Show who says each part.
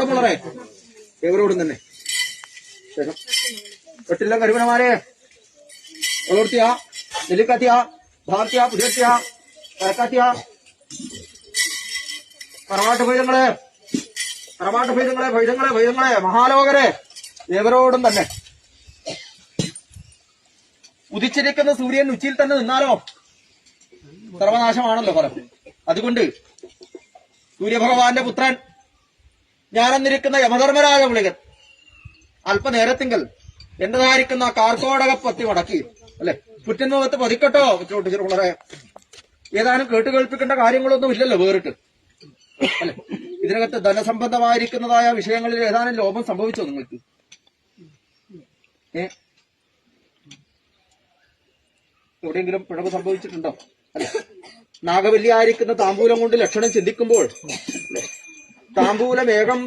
Speaker 1: ഏവരോടും വളരെ ഏവരോടും തന്നെ വെട്ടില്ല കരുവനമാരെ വളർത്തിയ നെല്ലിക്കാത്തിയ ഭാർത്തിയ പുതിയത്തിയ കരക്കാത്തിയ ഭൈതങ്ങളെ മഹാലോകരെ ഏവരോടും തന്നെ ഉദിച്ചിരിക്കുന്ന സൂര്യൻ ഉച്ചയിൽ തന്നെ നിന്നാലോ സർവനാശമാണല്ലോ ഫലം. അതുകൊണ്ട് സൂര്യഭഗവാന്റെ പുത്രൻ ഞാനെന്നിരിക്കുന്ന യമധർമ്മരാജ വിളികൻ അല്പനേരത്തിങ്കൽ എന്റേതായിരിക്കുന്ന കാർക്കോടകപ്പത്തി മടക്കി അല്ലെ പുറ്റിൻമുഖത്ത് പതിക്കട്ടോ ചോട്ടിച്ചിട്ടുള്ളവരെ ഏതാനും കേട്ടുകേൾപ്പിക്കേണ്ട കാര്യങ്ങളൊന്നും ഇല്ലല്ലോ വേറിട്ട് അല്ലെ. ഇതിനകത്ത് ധനസംബന്ധമായിരിക്കുന്നതായ വിഷയങ്ങളിൽ ഏതാനും ലോപം സംഭവിച്ചോ നിങ്ങൾക്ക്? എവിടെയെങ്കിലും പിഴവ് സംഭവിച്ചിട്ടുണ്ടോ? അല്ലെ, നാഗവല്ലിയായിരിക്കുന്ന താമ്പൂലം കൊണ്ട് ലക്ഷണം ചിന്തിക്കുമ്പോൾ താമ്പൂലം ഏകം